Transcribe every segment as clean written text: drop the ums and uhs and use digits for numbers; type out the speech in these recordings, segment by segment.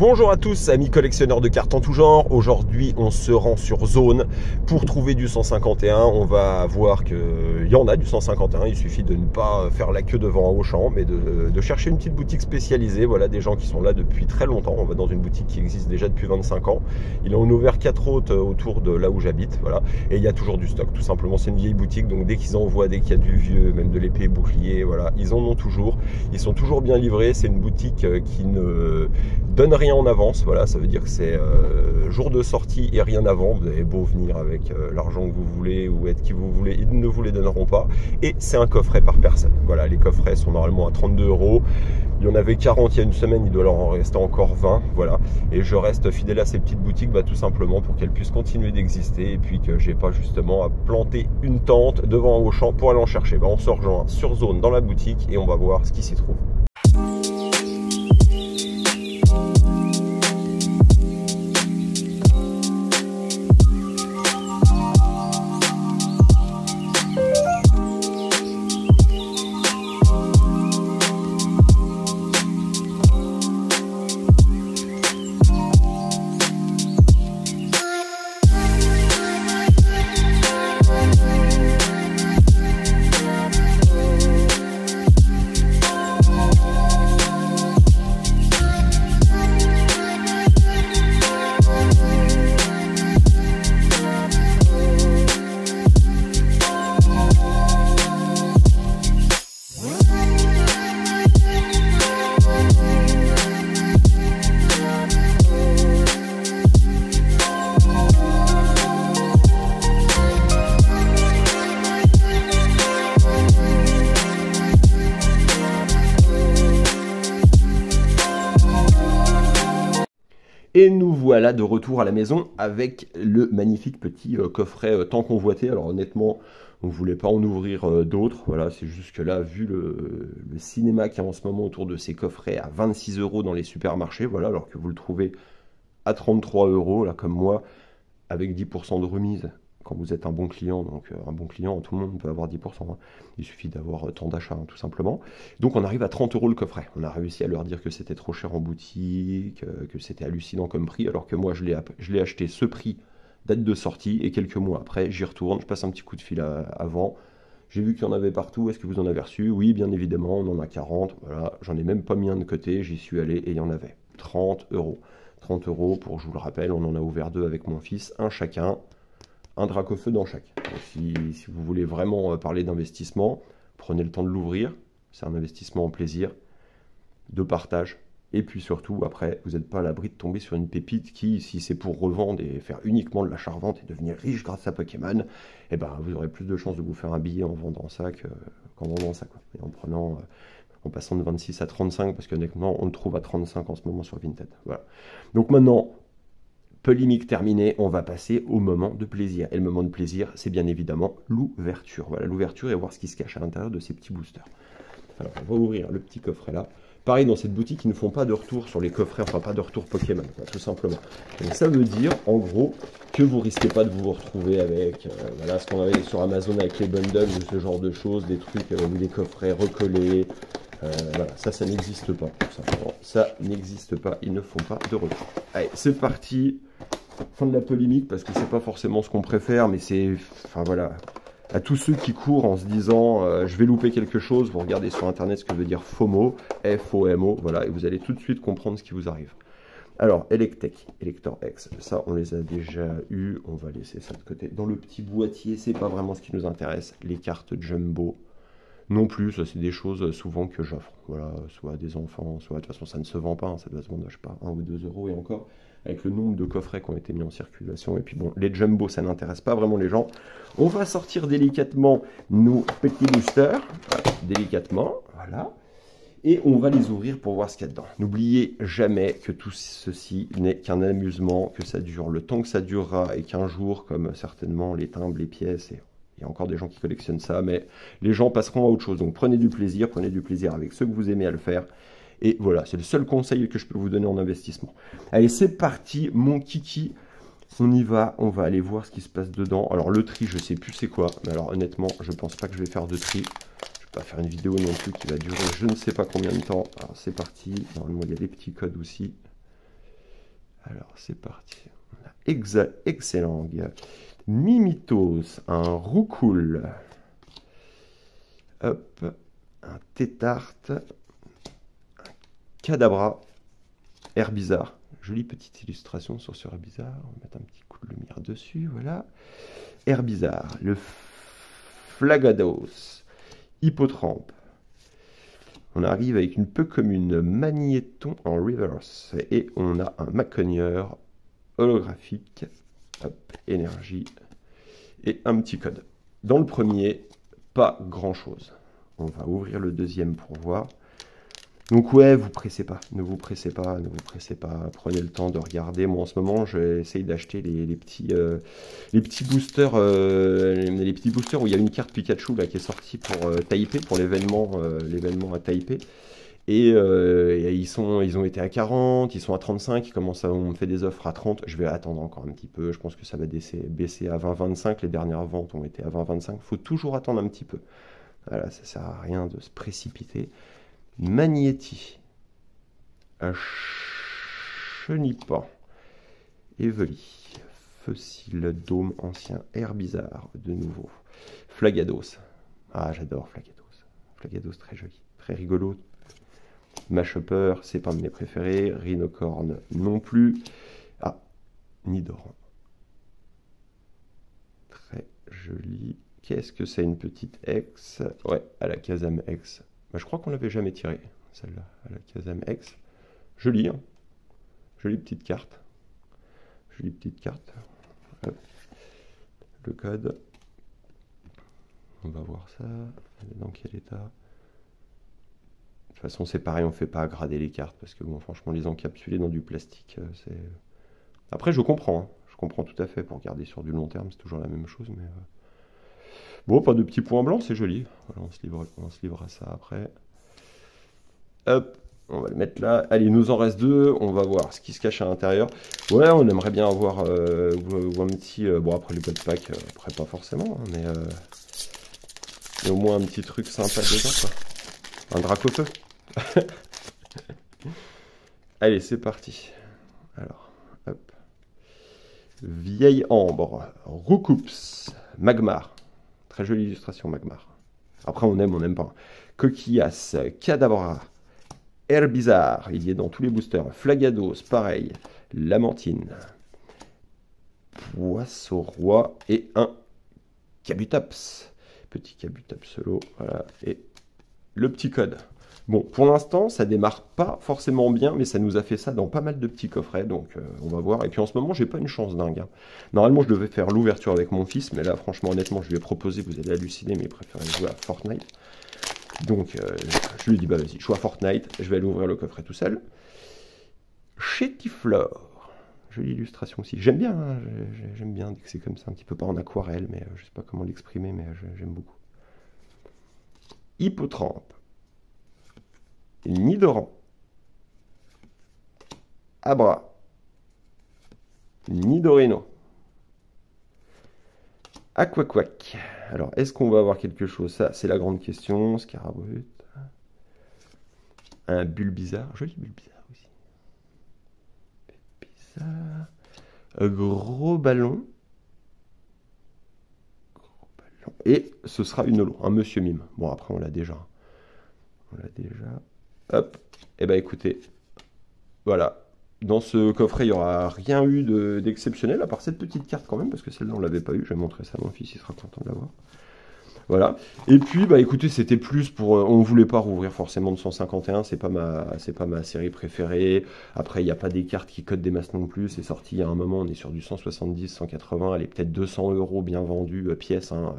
Bonjour à tous amis collectionneurs de cartes en tout genre. Aujourd'hui on se rend sur Zone pour trouver du 151. On va voir qu'il y en a du 151. Il suffit de ne pas faire la queue devant un Auchan, mais de chercher une petite boutique spécialisée. Voilà, des gens qui sont là depuis très longtemps. On va dans une boutique qui existe déjà depuis 25 ans. Ils en ont ouvert 4 autres autour de là où j'habite. Voilà. Et il y a toujours du stock. Tout simplement, c'est une vieille boutique. Donc dès qu'ils en voient, dès qu'il y a du vieux, même de l'épée bouclier, voilà, ils en ont toujours. Ils sont toujours bien livrés. C'est une boutique qui ne donne rien en avance, voilà, ça veut dire que c'est jour de sortie et rien avant. Vous avez beau venir avec l'argent que vous voulez ou être qui vous voulez, ils ne vous les donneront pas. Et c'est un coffret par personne. Voilà, les coffrets sont normalement à 32 €. Il y en avait 40 il y a une semaine, il doit leur en rester encore 20. Voilà, et je reste fidèle à ces petites boutiques, tout simplement pour qu'elles puissent continuer d'exister et puis que j'ai pas justement à planter une tente devant un Auchan pour aller en chercher. On se rejoint sur Zone dans la boutique et on va voir ce qui s'y trouve. Et nous voilà de retour à la maison avec le magnifique petit coffret tant convoité. Alors honnêtement, on ne voulait pas en ouvrir d'autres. Voilà, c'est juste que là, vu le cinéma qu'il y a en ce moment autour de ces coffrets à 26 € dans les supermarchés, voilà, alors que vous le trouvez à 33 €, là comme moi, avec 10% de remise. Quand vous êtes un bon client, donc un bon client, tout le monde peut avoir 10%. Hein. Il suffit d'avoir tant d'achats, tout simplement. Donc on arrive à 30 € le coffret. On a réussi à leur dire que c'était trop cher en boutique, que c'était hallucinant comme prix, alors que moi je l'ai acheté ce prix, date de sortie, et quelques mois après, j'y retourne, je passe un petit coup de fil avant. J'ai vu qu'il y en avait partout, est-ce que vous en avez reçu? Oui, bien évidemment, on en a 40. Voilà, j'en ai même pas mis un de côté, j'y suis allé et il y en avait. 30 €. 30 € pour, je vous le rappelle, on en a ouvert 2 avec mon fils, un chacun. Un Dracofeu dans chaque. Si vous voulez vraiment parler d'investissement, prenez le temps de l'ouvrir. C'est un investissement en plaisir, de partage. Et puis surtout, après, vous n'êtes pas à l'abri de tomber sur une pépite qui, si c'est pour revendre et faire uniquement de l'achat-revente et devenir riche grâce à Pokémon, eh ben, vous aurez plus de chances de vous faire un billet en vendant ça qu'en vendant ça. Quoi. Et en passant de 26 à 35, parce qu'honnêtement, on le trouve à 35 en ce moment sur Vinted. Voilà. Donc maintenant, polémique terminée, on va passer au moment de plaisir. Et le moment de plaisir, c'est bien évidemment l'ouverture. Voilà, l'ouverture et voir ce qui se cache à l'intérieur de ces petits boosters. Alors, on va ouvrir le petit coffret là. Pareil, dans cette boutique, ils ne font pas de retour sur les coffrets, enfin pas de retour Pokémon, quoi, tout simplement. Donc ça veut dire, en gros, que vous risquez pas de vous retrouver avec voilà, ce qu'on avait sur Amazon avec les bundles ou ce genre de choses, des trucs ou des coffrets recollés. Voilà, ça n'existe pas, tout simplement. Ça n'existe pas, ils ne font pas de retour. Allez, c'est parti. Fin de la polémique, parce que c'est pas forcément ce qu'on préfère, mais c'est, enfin voilà, à tous ceux qui courent en se disant je vais louper quelque chose, vous regardez sur internet ce que veut dire FOMO, F-O-M-O, voilà, et vous allez tout de suite comprendre ce qui vous arrive. Alors, Electek, Elector X, ça on les a déjà eu, on va laisser ça de côté. Dans le petit boîtier, c'est pas vraiment ce qui nous intéresse, les cartes Jumbo. Non plus, ça c'est des choses souvent que j'offre, voilà, soit à des enfants, soit de toute façon ça ne se vend pas, hein, ça doit se vendre, je sais pas, 1 ou 2 € et encore, avec le nombre de coffrets qui ont été mis en circulation, et puis bon, les jumbo ça n'intéresse pas vraiment les gens. On va sortir délicatement nos petits boosters, délicatement, voilà, et on va les ouvrir pour voir ce qu'il y a dedans. N'oubliez jamais que tout ceci n'est qu'un amusement, que ça dure le temps que ça durera, et qu'un jour, comme certainement les timbres, les pièces, et il y a encore des gens qui collectionnent ça, mais les gens passeront à autre chose. Donc prenez du plaisir avec ceux que vous aimez à le faire. Et voilà, c'est le seul conseil que je peux vous donner en investissement. Allez, c'est parti, mon kiki. On y va, on va aller voir ce qui se passe dedans. Alors le tri, je sais plus c'est quoi. Mais alors honnêtement, je pense pas que je vais faire de tri. Je vais pas faire une vidéo non plus qui va durer je ne sais pas combien de temps. Alors c'est parti. Normalement, il y a des petits codes aussi. Alors, c'est parti. On a excellent. Mimitos, un Roucoule. Hop, un Tétarte. Un Kadabra. Herbizarre. Jolie petite illustration sur ce Herbizarre. On va mettre un petit coup de lumière dessus, voilà. Herbizarre. Le Flagados. Hippotrampe. On arrive avec une peu commune Magnéton en reverse. Et on a un Macogneur holographique. Hop, énergie. Et un petit code. Dans le premier, pas grand chose. On va ouvrir le deuxième pour voir. Donc ouais, vous pressez pas, ne vous pressez pas, ne vous pressez pas, prenez le temps de regarder. Moi en ce moment, j'essaye d'acheter les petits boosters, les petits boosters où il y a une carte Pikachu là qui est sortie pour Taipei, pour l'événement à Taipei. Et ils ont été à 40, ils sont à 35, on me fait des offres à 30. Je vais attendre encore un petit peu, je pense que ça va baisser à 20-25. Les dernières ventes ont été à 20-25. Il faut toujours attendre un petit peu. Voilà, ça sert à rien de se précipiter. Magnéti, un Chenipan, Evely, Fossile, Dôme, Ancien, Herbizarre, de nouveau, Flagados, ah j'adore Flagados, Flagados très joli, très rigolo, Mashupper, c'est pas un de mes préférés, Rhinocorne non plus, ah, Nidoran, très joli, qu'est-ce que c'est une petite X, ouais, à la Kazam X. Bah, je crois qu'on l'avait jamais tiré, celle-là, à la Kazam X. Jolie, hein. Jolie petite carte. Jolie petite carte. Hop. Le code. On va voir ça. Elle est dans quel état? De toute façon, c'est pareil, on ne fait pas grader les cartes, parce que bon, franchement, les encapsuler dans du plastique, c'est... Après, je comprends, hein. Je comprends tout à fait, pour garder sur du long terme, c'est toujours la même chose, mais... Bon, pas de petits points blancs, c'est joli. Voilà, on se livre à ça après. Hop, on va le mettre là. Allez, il nous en reste deux. On va voir ce qui se cache à l'intérieur. Ouais, on aimerait bien avoir un petit... bon, après les boîtes pack, après pas forcément, hein, mais au moins un petit truc sympa dedans, quoi. Un Dracofeu. Allez, c'est parti. Alors, hop. Vieille Ambre, Roucoups, Magmar. Très jolie illustration, Magmar. Après, on n'aime pas. Coquillas, Kadabra, Herbizarre, il y est dans tous les boosters. Flagados, pareil. Lamantine, Poisson-Roi et un Kabutops. Petit Kabutops solo, voilà. Et le petit code. Bon, pour l'instant, ça démarre pas forcément bien, mais ça nous a fait ça dans pas mal de petits coffrets, donc on va voir. Et puis en ce moment, j'ai pas une chance dingue, hein. Normalement, je devais faire l'ouverture avec mon fils, mais là, franchement, honnêtement, je lui ai proposé, vous allez halluciner, mais il préférait jouer à Fortnite. Donc, je lui ai dit, bah vas-y, je joue à Fortnite, je vais aller ouvrir le coffret tout seul. Chétiflore, jolie illustration aussi. J'aime bien, hein, j'aime bien dès que c'est comme ça, un petit peu pas en aquarelle, mais je sais pas comment l'exprimer, mais j'aime beaucoup. Hippotrampe. Nidoran, Abra, Nidorino, Aquaquac. Alors, est-ce qu'on va avoir quelque chose? Ça, c'est la grande question. Scarabrut. Un Bulbizarre. Joli Bulbizarre aussi. Bulbizarre. Un gros ballon. Et ce sera une holo, un Monsieur Mime. Bon, après, on l'a déjà. Hop, et bah écoutez, voilà, dans ce coffret, il n'y aura rien eu d'exceptionnel, à part cette petite carte quand même, parce que celle-là, on ne l'avait pas eu. Je vais montrer ça à mon fils, il sera content de l'avoir. Voilà, et puis, bah écoutez, c'était plus pour... on ne voulait pas rouvrir forcément de 151, c'est pas ma série préférée. Après, il n'y a pas des cartes qui codent des masses non plus, c'est sorti il y a un moment, on est sur du 170, 180, elle est peut-être 200 € bien vendue pièce, hein,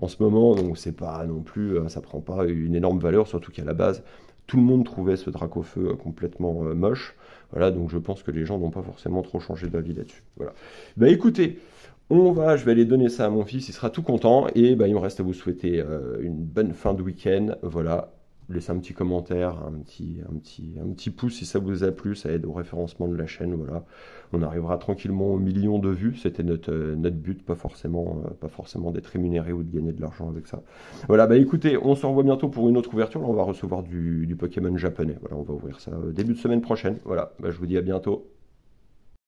en ce moment, donc c'est pas non plus, ça prend pas une énorme valeur, surtout qu'à la base... Tout le monde trouvait ce Dracofeu complètement moche. Voilà, donc je pense que les gens n'ont pas forcément trop changé d'avis là-dessus. Voilà. Bah écoutez, je vais aller donner ça à mon fils, il sera tout content. Et bah, il me reste à vous souhaiter une bonne fin de week-end. Voilà, laissez un petit commentaire, un petit pouce si ça vous a plu, ça aide au référencement de la chaîne. Voilà, on arrivera tranquillement aux millions de vues. C'était notre but, pas forcément d'être rémunéré ou de gagner de l'argent avec ça. Voilà, bah écoutez, on se revoit bientôt pour une autre ouverture. Là, on va recevoir du Pokémon japonais. Voilà, on va ouvrir ça début de semaine prochaine. Voilà, bah, je vous dis à bientôt.